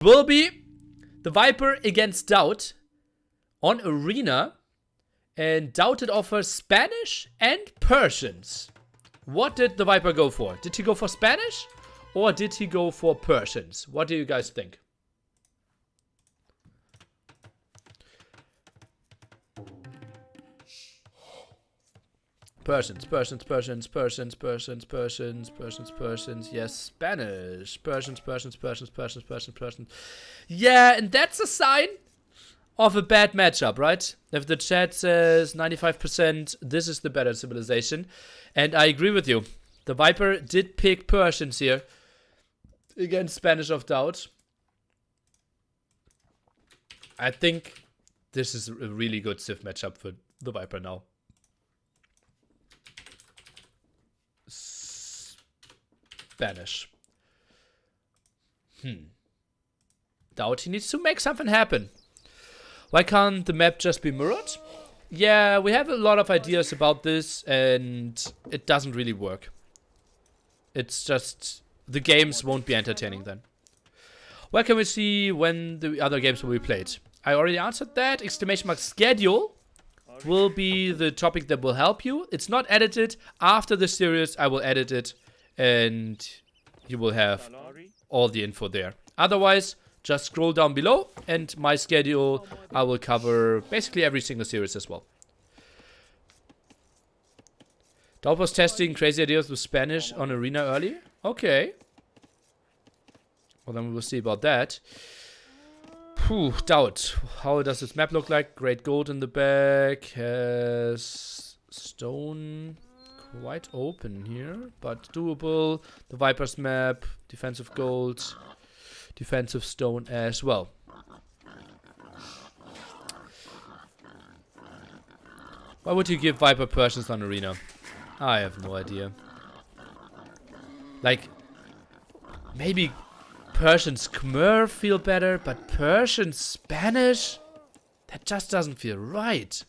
Will be the Viper against DauT on Arena. And DauT offers Spanish and Persians. What did the Viper go for? Did he go for Spanish? Or did he go for Persians? What do you guys think? Persians. Yes, Spanish. Persians. Yeah, and that's a sign of a bad matchup, right? If the chat says 95%, this is the better civilization. And I agree with you. The Viper did pick Persians here against Spanish of DauT. I think this is a really good civ matchup for the Viper now. Spanish. DauT, he needs to make something happen. Why can't the map just be mirrored? Yeah, we have a lot of ideas about this, and it doesn't really work. It's just, the games won't be entertaining then. Where can we see when the other games will be played? I already answered that. Exclamation mark schedule will be the topic that will help you. It's not edited. After the series, I will edit it, and you will have all the info there. Otherwise, just scroll down below, and my schedule, I will cover basically every single series as well. DauT was testing crazy ideas with Spanish on Arena early. Okay. Well, then we will see about that. DauT. How does this map look like? Great gold in the back. Has stone quite open here, but doable. The Viper's map. Defensive gold. Defensive stone as well. Why would you give Viper Persians on Arena? I have no idea. Like, maybe Persians Khmer feel better, but Persian Spanish? That just doesn't feel right.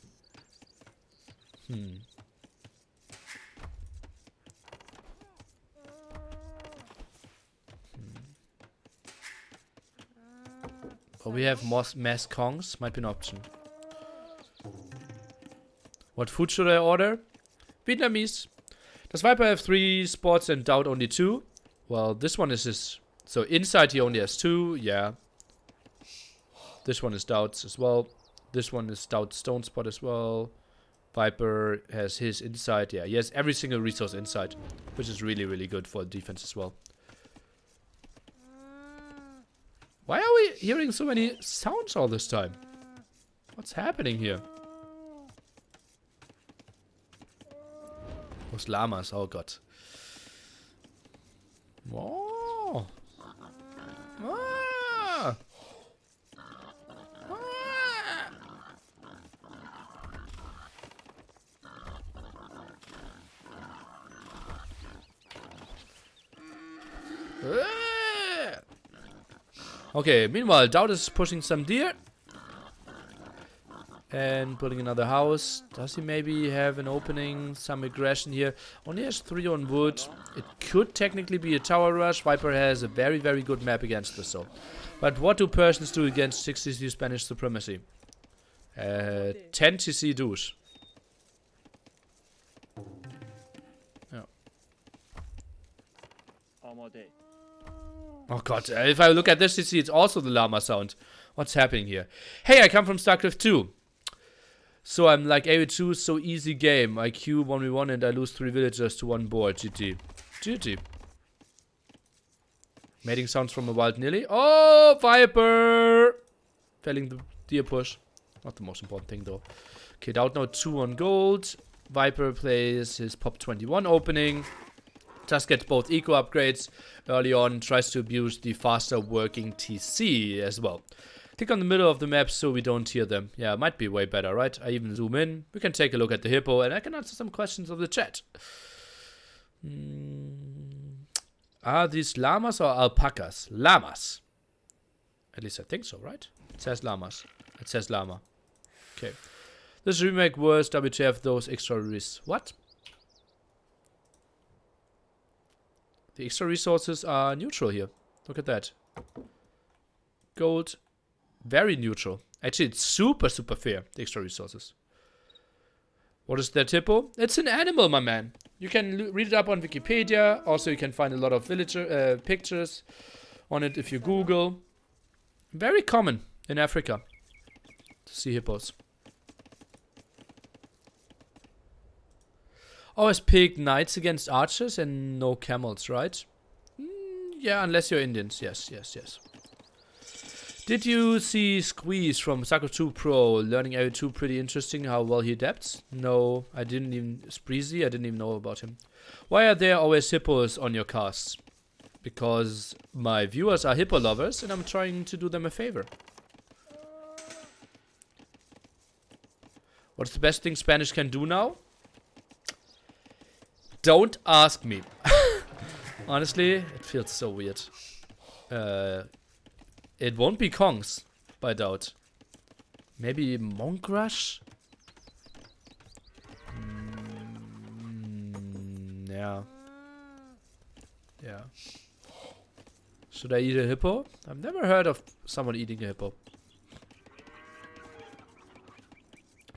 Or we have mass Kongs, might be an option. What food should I order? Vietnamese. Does Viper have 3 spots and DauT only 2? Well, this one is his. So inside he only has 2, yeah. This one is DauT's as well. This one is DauT's stone spot as well. Viper has his inside, yeah. He has every single resource inside, which is really, really good for defense as well. Why are we hearing so many sounds all this time? What's happening here? Those llamas, oh god. Oh. Ah. Okay, meanwhile, DauT is pushing some deer. And building another house. Does he maybe have an opening? Some aggression here. Only has 3 on wood. It could technically be a tower rush. Viper has a very, very good map against this, so. But what do Persians do against 60 Spanish supremacy? 10 TC douche. Yeah. Oh god, if I look at this TC, it's also the llama sound. What's happening here? Hey, I come from StarCraft 2. So I'm like AO2, so easy game. IQ 1v1 and I lose 3 villagers to 1 board. GG. GG. Mating sounds from a wild nilly. Oh, Viper! Failing the deer push. Not the most important thing though. Okay, DauT now 2 on gold. Viper plays his pop 21 opening. Just gets both eco upgrades early on. Tries to abuse the faster working TC as well. Click on the middle of the map so we don't hear them. Yeah, it might be way better, right? I even zoom in. We can take a look at the hippo and I can answer some questions of the chat. Are these llamas or alpacas? Llamas. At least I think so, right? It says llamas. It says llama. Okay. This remake was WTF those extra risks. What? The extra resources are neutral here. Look at that. gold. Very neutral. Actually, it's super, super fair, the extra resources. What is that hippo? It's an animal, my man. You can read it up on Wikipedia. Also, you can find a lot of villager pictures on it if you Google. Very common in Africa to see hippos. Always pick knights against archers and no camels, right? Yeah, unless you're Indians. Yes, yes, yes. Did you see Squeeze from Soccer 2 Pro learning AO2? Pretty interesting how well he adapts. No, I didn't even... Spreezy, I didn't even know about him. Why are there always hippos on your casts? Because my viewers are hippo lovers and I'm trying to do them a favor. What's the best thing Spanish can do now? Don't ask me. Honestly, it feels so weird. It won't be Kongs, by DauT. Maybe Monk Rush? Yeah. Yeah. Should I eat a hippo? I've never heard of someone eating a hippo.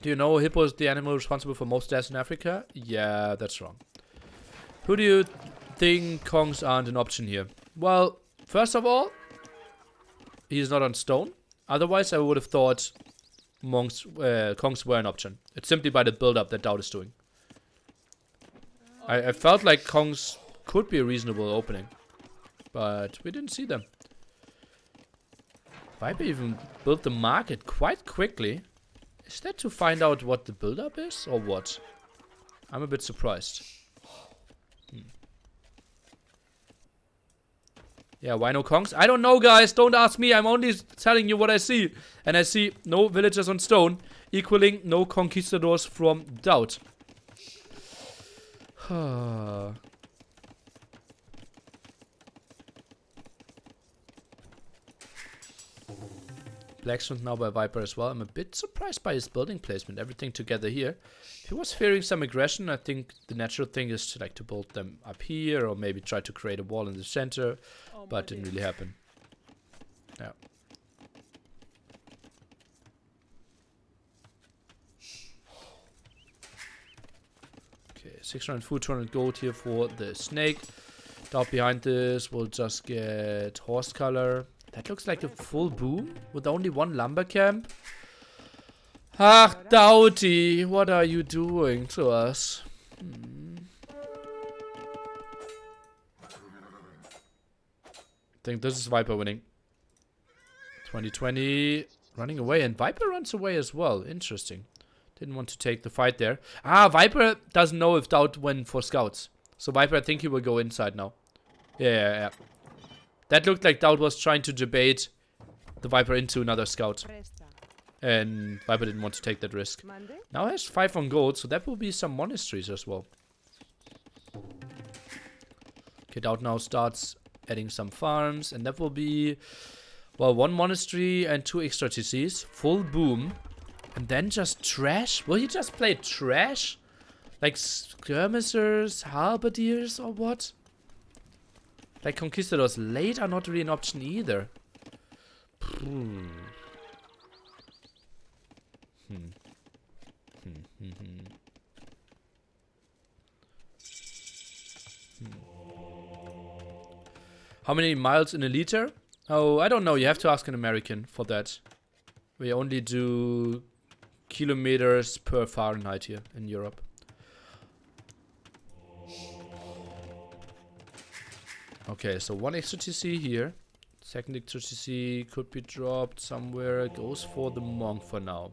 Do you know a hippo is the animal responsible for most deaths in Africa? Yeah, that's wrong. Who do you think Kongs aren't an option here? Well, first of all, he's not on stone. Otherwise, I would have thought Kongs were an option. It's simply by the build-up that DauT is doing. I felt like Kongs could be a reasonable opening. But we didn't see them. Viper even built the market quite quickly. Is that to find out what the build-up is? Or what? I'm a bit surprised. Yeah, why no Kongs? I don't know, guys. Don't ask me. I'm only telling you what I see. And I see no villagers on stone, equaling no conquistadors from DauT. Blacksmith now by Viper as well. I'm a bit surprised by his building placement. Everything together here. If he was fearing some aggression, I think the natural thing is to like to build them up here, or maybe try to create a wall in the center. But didn't really happen. Yeah. Okay, 600 food, 200 gold here for the snake. DauT behind this will just get horse color. That looks like a full boom with only one lumber camp. Ah, DauT, what are you doing to us? I think this is Viper winning. 2020 running away, and Viper runs away as well. Interesting. Didn't want to take the fight there. Ah, Viper doesn't know if DauT went for scouts. So Viper, I think he will go inside now. Yeah. That looked like DauT was trying to debate the Viper into another scout. And Viper didn't want to take that risk. Now has 5 on gold, so that will be some monasteries as well. Okay, DauT now starts adding some farms, and that will be, well, 1 monastery and 2 extra TCs. Full boom. And then just trash? Will he just play trash? Like skirmishers, halberdiers, or what? Like conquistadors late are not really an option either. How many miles in a liter? Oh, I don't know. You have to ask an American for that. We only do kilometers per Fahrenheit here in Europe. Okay, so 1 extra TC here. Second extra TC could be dropped somewhere. Goes for the monk for now.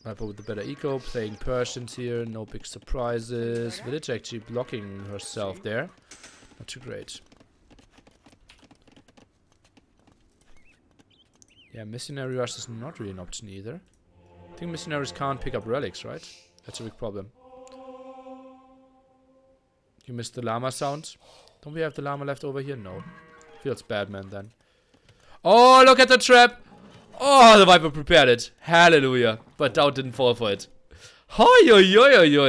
Viper with the better eco, playing Persians here, no big surprises. Village actually blocking herself there. Not too great. Yeah, missionary rush is not really an option either. I think missionaries can't pick up relics, right? That's a big problem. You missed the llama sound. Don't we have the llama left over here? No. Feels bad, man, then. Oh, look at the trap! Oh, the Viper prepared it. Hallelujah. But DauT didn't fall for it. Hoi,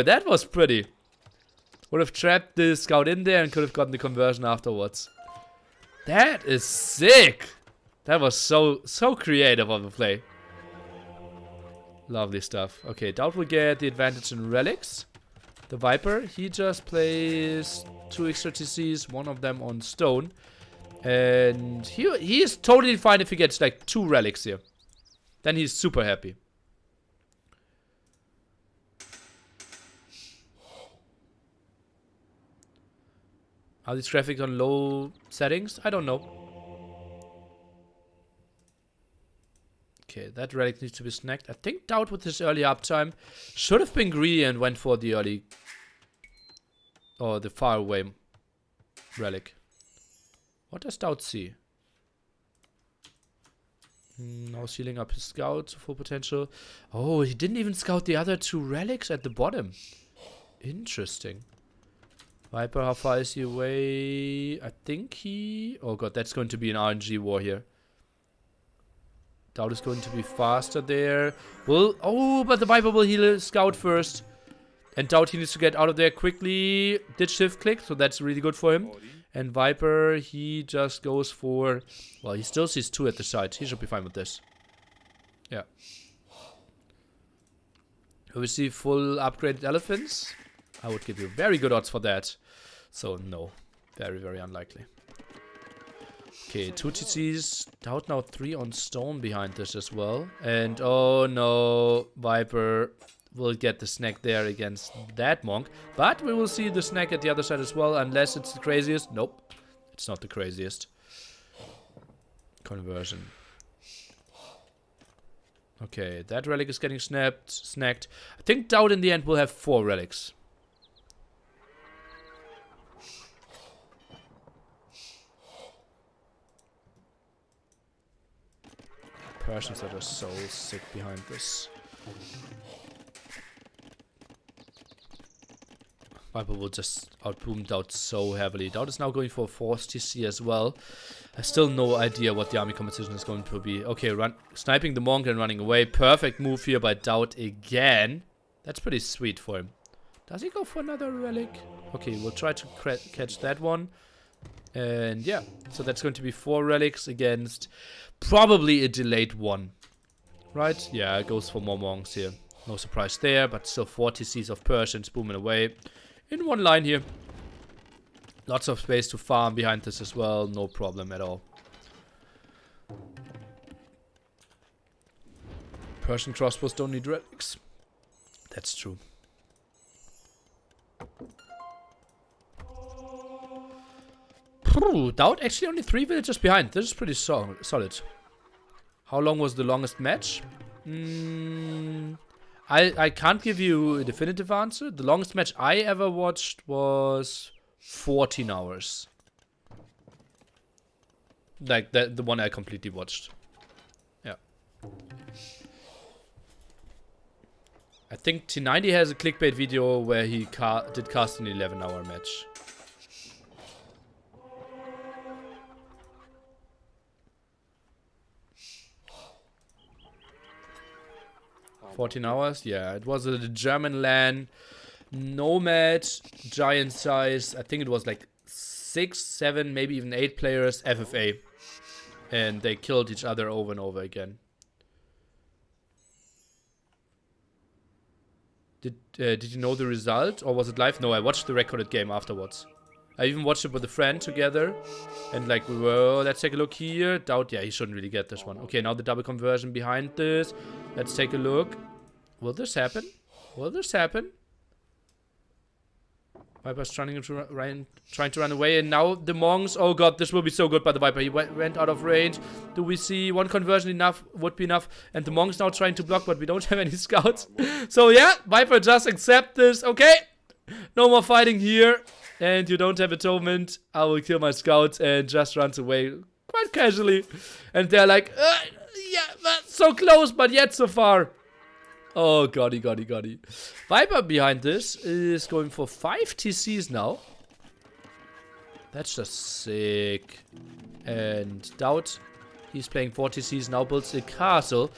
that was pretty. Would have trapped the scout in there and could have gotten the conversion afterwards. That is sick. That was so creative of the play. Lovely stuff. Okay, DauT will get the advantage in relics. The Viper, he just plays 2 extra TCs, one of them on stone. And he is totally fine if he gets like 2 relics here. Then he's super happy. Are these graphics on low settings? I don't know. Okay, that relic needs to be snagged. I think DauT with his early uptime should have been greedy and went for the early... or the far away relic. What does DauT see? Now sealing up his scout to full potential. Oh, he didn't even scout the other 2 relics at the bottom. Interesting. Viper, how far is he away? I think he... oh god, that's going to be an RNG war here. DauT is going to be faster there. Well, oh, but the Viper will heal his scout first. And DauT, he needs to get out of there quickly. Did shift click, so that's really good for him. And Viper, he just goes for... well, he still sees 2 at the side. He should be fine with this. Yeah. Will we see full upgraded elephants? I would give you very good odds for that. So, no. Very, very unlikely. Okay, 2 TCs. DauT now 3 on stone behind this as well. And, oh no, Viper will get the snack there against that monk. But we will see the snack at the other side as well, unless it's the craziest. Nope, it's not the craziest. Conversion. Okay, that relic is getting snagged. I think DauT in the end will have 4 relics. Persians that are so sick behind this. Viper will just outboom DauT so heavily. DauT is now going for a force TC as well. I still no idea what the army composition is going to be. Okay, sniping the monk and running away. Perfect move here by DauT again. That's pretty sweet for him. Does he go for another relic? Okay, we'll try to catch that one. And yeah, so that's going to be 4 relics against probably a delayed 1. Right? Yeah, it goes for more monks here. No surprise there, but still 4 TCs of Persians booming away. In one line here. Lots of space to farm behind this as well. No problem at all. Persian crossbows don't need relics. That's true. DauT actually only 3 villages behind. This is pretty solid. How long was the longest match? I can't give you a definitive answer. The longest match I ever watched was 14 hours. Like the one I completely watched. Yeah. I think T90 has a clickbait video where he did cast an 11-hour match. $14 hours? Yeah, it was a German LAN, Nomad, giant size. I think it was like 6, 7, maybe even 8 players, FFA. And they killed each other over and over again. Did you know the result? Or was it live? No, I watched the recorded game afterwards. I even watched it with a friend together. And like, we were, oh, let's take a look here. DauT, yeah, he shouldn't really get this one. Okay, now the double conversion behind this. Let's take a look. Will this happen? Will this happen? Viper's trying to run away. And now the monks. Oh god, this will be so good by the Viper. He went out of range. Do we see one conversion enough? Would be enough. And the monks now trying to block, but we don't have any scouts. So yeah, Viper just accept this. Okay. No more fighting here. And you don't have atonement. I will kill my scouts and just runs away quite casually. And they're like, yeah, that's so close, but yet so far. Oh, goddy. Viper behind this is going for 5 TCs now. That's just sick. And DauT, he's playing 4 TCs, now builds a castle.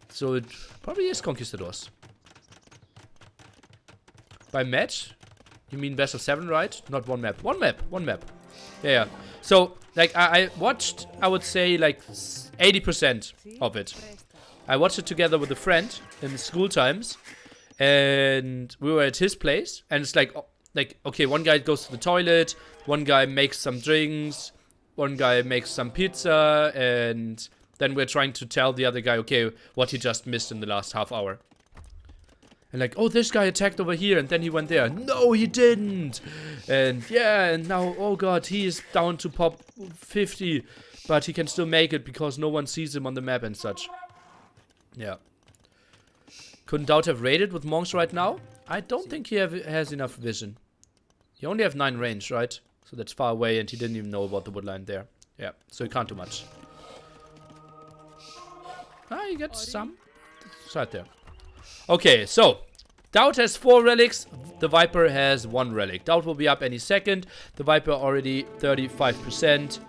So it probably is Conquistadors. By match, You mean best of 7, right? Not one map. One map. Yeah. So, like, I watched, I would say, like, 80% of it. I watched it together with a friend in school times. And we were at his place. And it's like, okay, one guy goes to the toilet. One guy makes some drinks. One guy makes some pizza. And then we're trying to tell the other guy, okay, what he just missed in the last half hour. And like, oh, this guy attacked over here, and then he went there. No, he didn't. And yeah, and now, oh god, he is down to pop 50. But he can still make it because no one sees him on the map and such. Yeah. Couldn't DauT have raided with monks right now? I don't think he has enough vision. He only have 9 range, right? So that's far away, and he didn't even know about the woodline there. Yeah, so he can't do much. Ah, he gets some. It's right there. Okay, so DauT has 4 relics. TheViper has 1 relic. DauT will be up any second. TheViper already 35%.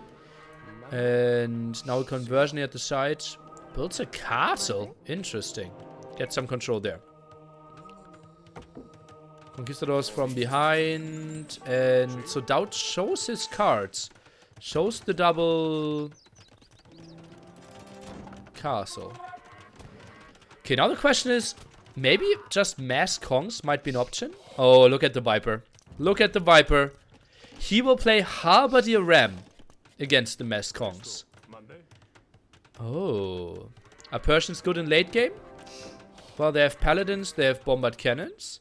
And now a conversion here at the side. Builds a castle. Interesting. Get some control there. Conquistadors from behind. And so DauT shows his cards. Shows the double castle. Okay, now the question is, maybe just mass Kongs might be an option. Oh, look at the Viper. Look at the Viper. He will play Halberdier Ram against the mass Kongs. Oh. Are Persians good in late game? Well, they have paladins, they have bombard cannons.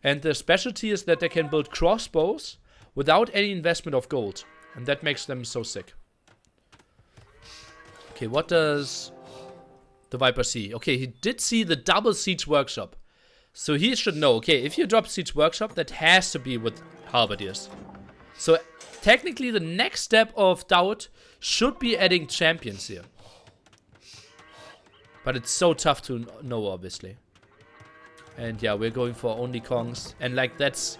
And the specialty is that they can build crossbows without any investment of gold. And that makes them so sick. Okay, what does the Viper see? Okay, he did see the double siege workshop. So he should know, okay, if you drop siege workshop, that has to be with halberdiers. So technically the next step of DauT should be adding champions here. But it's so tough to know, obviously. And yeah, we're going for only Kongs. And like that's...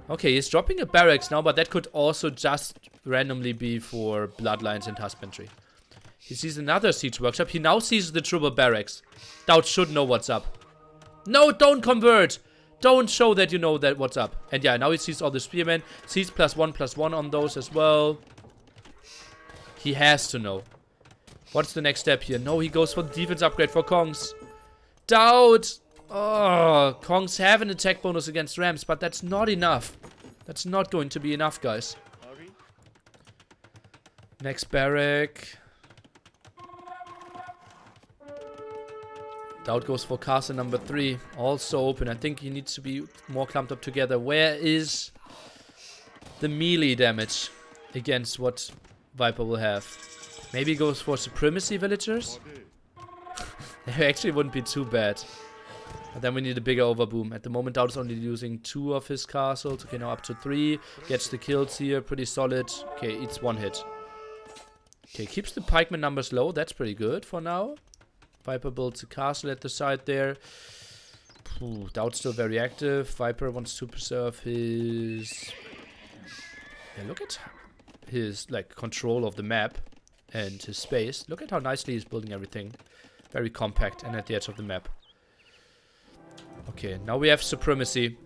Okay, he's dropping a barracks now, but that could also just randomly be for bloodlines and husbandry. He sees another siege workshop. He now sees the trooper barracks. DauT should know what's up. No, don't convert. Don't show that you know that what's up. And yeah, now he sees all the spearmen. Sees +1/+1 on those as well. He has to know. What's the next step here? No, he goes for the defense upgrade for Kongs. DauT. Oh, Kongs have an attack bonus against Rams, but that's not enough. That's not going to be enough, guys. Next barrack. DauT goes for castle number 3. Also open. I think he needs to be more clumped up together. Where is the melee damage against what Viper will have? Maybe he goes for supremacy villagers? They actually wouldn't be too bad. But then we need a bigger overboom. At the moment, DauT is only using 2 of his castles. Okay, now up to 3. Gets the kills here. Pretty solid. Okay, eats 1 hit. Okay, keeps the pikeman numbers low. That's pretty good for now. Viper builds a castle at the side there. DauT's still very active. Viper wants to preserve his... Yeah, look at his, like, control of the map and his space. Look at how nicely he's building everything. Very compact and at the edge of the map. Okay, now we have supremacy.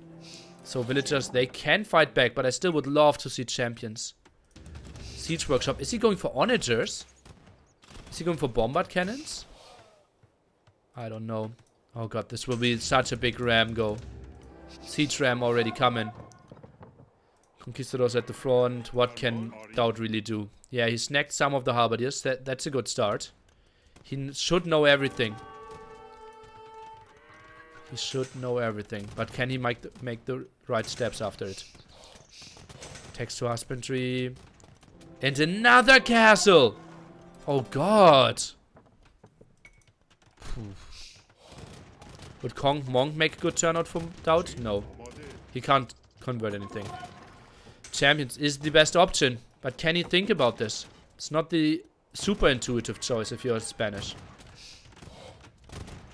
So villagers, they can fight back, but I still would love to see champions. Siege workshop. Is he going for onagers? Is he going for bombard cannons? I don't know. Oh god, this will be such a big ram go. Siege ram already coming. Conquistadors at the front. What can DauT really do? Yeah, he snagged some of the halberdiers. That's a good start. He should know everything. He should know everything. But can he make the right steps after it? Text to husbandry. And another castle! Oh god. Would Monk make a good turnout from DauT? No. He can't convert anything. Champions is the best option. But can you think about this? It's not the super intuitive choice if you're Spanish.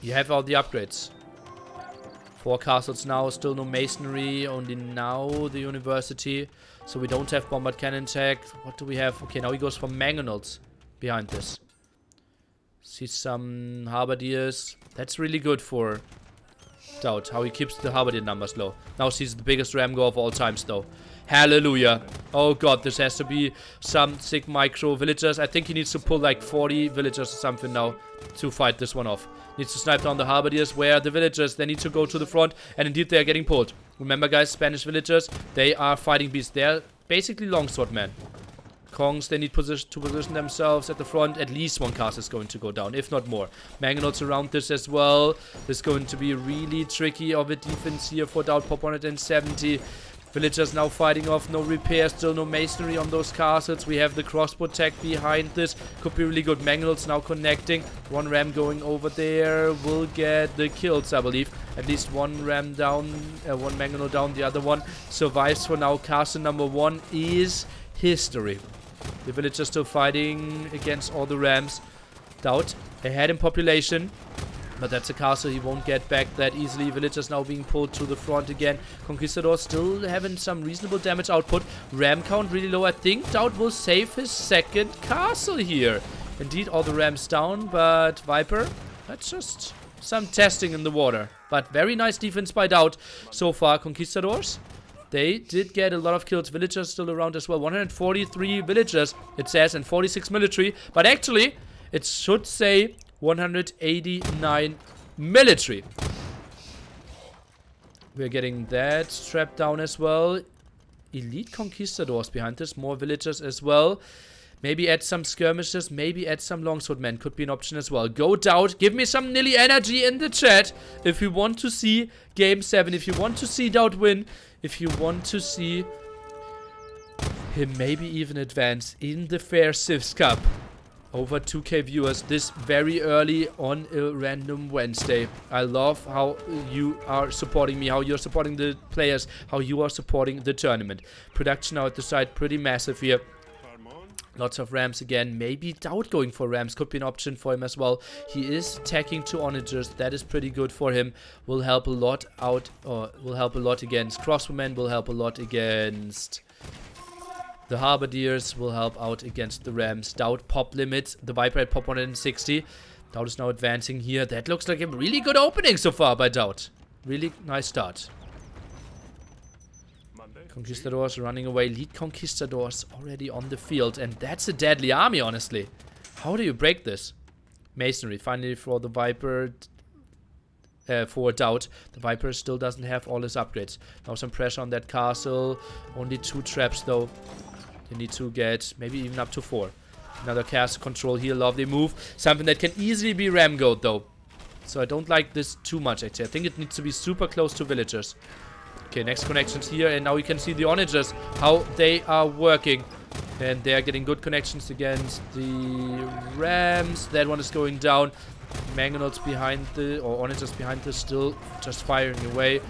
You have all the upgrades. 4 castles now, still no masonry, only now the university. So we don't have bombard cannon tech. What do we have? Okay, now he goes for mangonels behind this. See some halberdiers. That's really good for DauT, how he keeps the halberdier numbers low. Now sees the biggest ram go of all times though. Hallelujah. Oh god, this has to be some sick micro villagers. I think he needs to pull like 40 villagers or something now to fight this one off. Needs to snipe down the halberdiers. Where are the villagers? They need to go to the front, and indeed they are getting pulled. Remember guys, Spanish villagers, they are fighting beasts. They're basically longsword men. Kongs, they need to position themselves at the front. At least one castle is going to go down, if not more. Mangonauts around this as well. This is going to be really tricky of a defense here for DauT. Pop 170. Villagers now fighting off. No repair, still no masonry on those castles. We have the crossbow tech behind this. Could be really good. Mangonauts now connecting. One ram going over there will get the kills, I believe. At least one ram down, one Manganaut down. The other one survives for now. Castle number 1 is history. The villagers still fighting against all the rams. DauT ahead in population. But that's a castle he won't get back that easily. Villagers now being pulled to the front again. Conquistador still having some reasonable damage output. Ram count really low. I think DauT will save his second castle here. Indeed, all the rams down. But Viper, that's just some testing in the water. But very nice defense by DauT so far. Conquistadors, they did get a lot of kills. Villagers still around as well. 143 villagers, it says, and 46 military. But actually, it should say 189 military. We're getting that trap down as well. Elite conquistadors behind this. More villagers as well. Maybe add some skirmishes. Maybe add some longsword men. Could be an option as well. Go DauT. Give me some Nilly energy in the chat. If you want to see Game 7. If you want to see DauT win. If you want to see him maybe even advance in the Fair Civs Cup. Over 2k viewers this very early on a random Wednesday. I love how you are supporting me, how you're supporting the players, how you are supporting the tournament. Production now at the side, pretty massive here. Lots of rams again. Maybe DauT going for rams could be an option for him as well. He is attacking 2 onagers. That is pretty good for him. Will help a lot out, or will help a lot against crossbowmen, will help a lot against the halberdiers, will help out against the rams. DauT pop limit. The Viper at pop 160. DauT is now advancing here. That looks like a really good opening so far by DauT. Really nice start. Conquistadors running away. Lead conquistadors already on the field. And that's a deadly army, honestly. How do you break this? Masonry. Finally for the Viper. For DauT. The Viper still doesn't have all his upgrades. Now some pressure on that castle. Only 2 traps though. You need to get maybe even up to 4. Another castle control here. Lovely move. Something that can easily be ramgoed though. So I don't like this too much actually. I think it needs to be super close to villagers. Okay, next connections here, and now we can see the onagers, how they are working. And they are getting good connections against the rams. That one is going down. Mangonauts behind the, or onagers behind this, still just firing away.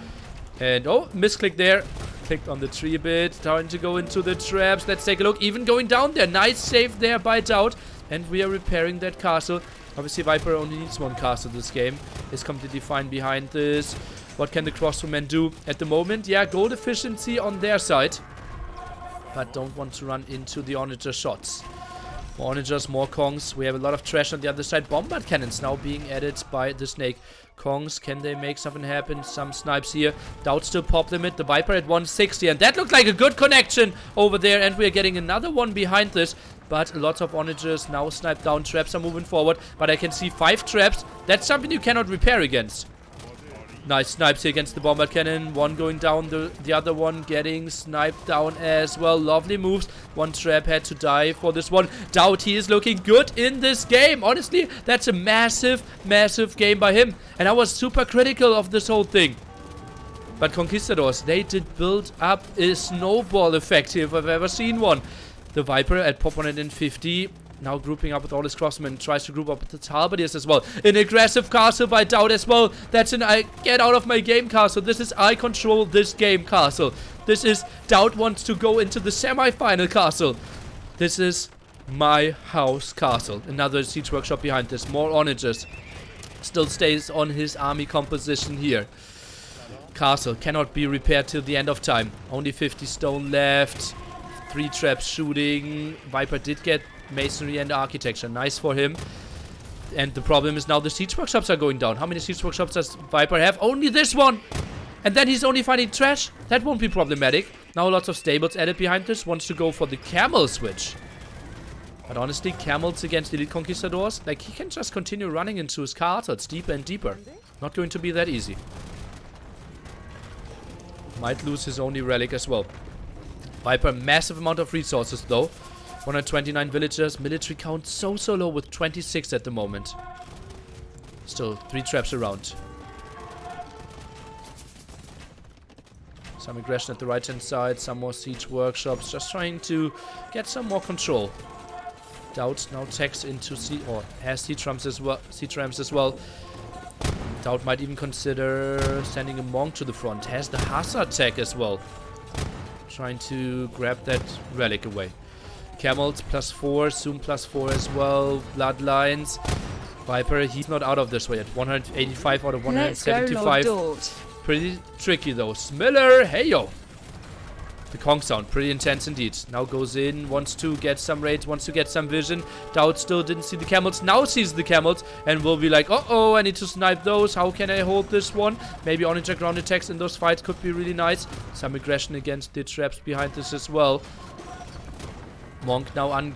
And, oh, misclick there. Clicked on the tree a bit. Trying to go into the traps. Let's take a look. Even going down there. Nice save there by DauT. And we are repairing that castle. Obviously, Viper only needs 1 castle this game. Is completely fine behind this. What can the crossbowmen do at the moment? Yeah, gold efficiency on their side. But don't want to run into the onager shots. More onagers, more Kongs. We have a lot of trash on the other side. Bombard cannons now being added by the snake. Kongs, can they make something happen? Some snipes here. DauT still pop limit. The Viper at 160. And that looked like a good connection over there. And we're getting another one behind this. But lots of onagers now sniped down. Traps are moving forward. But I can see 5 traps. That's something you cannot repair against. Nice snipes here against the bombard cannon. One going down, the other one getting sniped down as well. Lovely moves. One trap had to die for this one. DauT, he is looking good in this game. Honestly, that's a massive, massive game by him. And I was super critical of this whole thing. But Conquistadors, they did build up a snowball effect here if I've ever seen one. The Viper at pop 150. Now grouping up with all his crossmen. Tries to group up with the halberdiers as well. An aggressive castle by DauT as well. That's an I get out of my game castle. This is I control this game castle. This is DauT wants to go into the semi-final castle. This is my house castle. Another siege workshop behind this. More onagers. Still stays on his army composition here. Castle cannot be repaired till the end of time. Only 50 stone left. 3 traps shooting. Viper did get masonry and architecture. Nice for him. And the problem is now the siege workshops are going down. How many siege workshops does Viper have? Only this one! And then he's only finding trash. That won't be problematic. Now lots of stables added behind this. Wants to go for the camel switch. But honestly, camels against elite conquistadors, like, he can just continue running into his castles deeper and deeper. Not going to be that easy. Might lose his only relic as well. Viper, massive amount of resources though. 129 villagers. Military count so low with 26 at the moment. Still 3 traps around. Some aggression at the right hand side. Some more siege workshops. Just trying to get some more control. DauT now techs into has siege rams as well. DauT might even consider sending a monk to the front. Has the hazard tech as well. Trying to grab that relic away. Camels +4, soon +4 as well. Bloodlines. Viper, he's not out of this way yet. 185 out of 175. Pretty tricky though. Smiller, hey yo. The Kong sound, pretty intense indeed. Now goes in, wants to get some raids, wants to get some vision. DauT still didn't see the camels, now sees the camels and will be like, uh-oh, I need to snipe those. How can I hold this one? Maybe on-attack ground attacks in those fights could be really nice. Some aggression against the traps behind this as well. Monk now on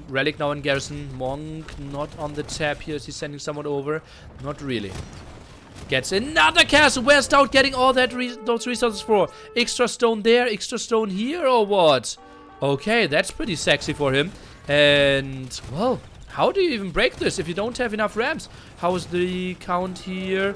Relic now in garrison. Monk not on the tap here. Is he sending someone over? Not really. Gets another castle. Where's DauT getting all that those resources for? Extra stone there, extra stone here, or what? Okay, that's pretty sexy for him. And, well, how do you even break this if you don't have enough rams? How is the count here?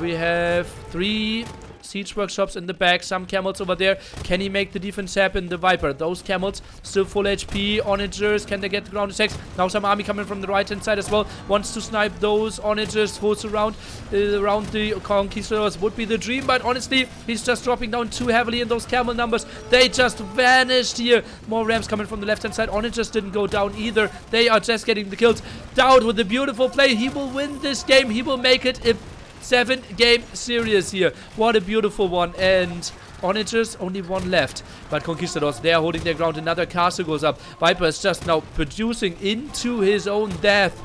We have 3 siege workshops in the back, some camels over there. Can he make the defense happen? The Viper, those camels still full HP. Onagers, can they get the ground attacks? Now some army coming from the right hand side as well. Wants to snipe those onagers. Force around the conquistadors would be the dream, but honestly he's just dropping down too heavily in those camel numbers. They just vanished here. More rams coming from the left hand side. Onagers didn't go down either. They are just getting the kills. DauT with a beautiful play. He will win this game. He will make it a 7-game series here. What a beautiful one. And onagers, only 1 left. But conquistadors, they are holding their ground. Another castle goes up. Viper is just now producing into his own death.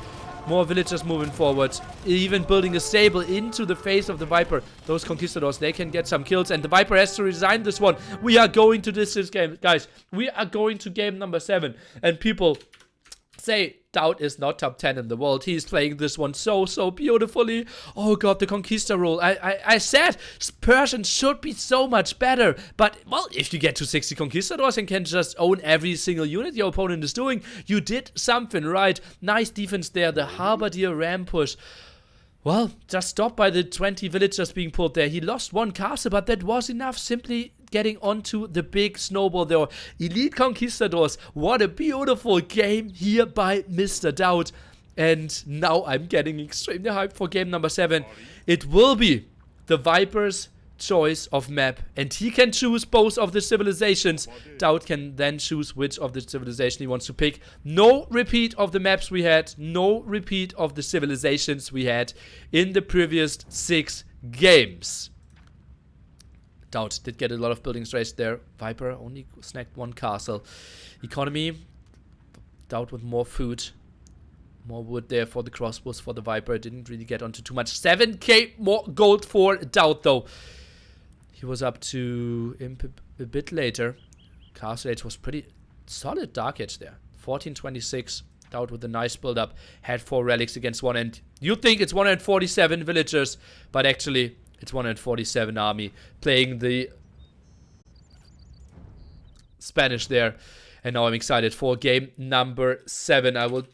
More villagers moving forward. Even building a stable into the face of the Viper. Those conquistadors, they can get some kills. And the Viper has to resign this one. We are going to this game, guys. We are going to game number 7. And people say DauT is not top 10 in the world. He's playing this one so beautifully. Oh god, the conquista rule. I said Persians should be so much better. But, well, if you get to 60 conquistadors and can just own every single unit your opponent is doing, you did something right. Nice defense there. The Halberdier ram push. Well, just stopped by the 20 villagers being pulled there. He lost 1 castle, but that was enough. Simply getting onto the big snowball there. Elite Conquistadors. What a beautiful game here by Mr. DauT. And now I'm getting extremely hyped for game number 7. It will be the Viper's choice of map, and he can choose both of the civilizations. DauT can then choose which of the civilization he wants to pick. No repeat of the maps we had, no repeat of the civilizations we had in the previous 6 games. DauT did get a lot of buildings raised there. Viper only snagged 1 castle. Economy, DauT with more food. More wood there for the crossbows for the Viper. Didn't really get onto too much. 7k more gold for DauT though. He was up to Imp a bit later. Castle Age was pretty solid Dark Age there. 1426. DauT with a nice build up. Had 4 relics against 1. And you think it's 147 villagers. But actually, it's 147 army playing the Spanish there. And now I'm excited for game number 7. I will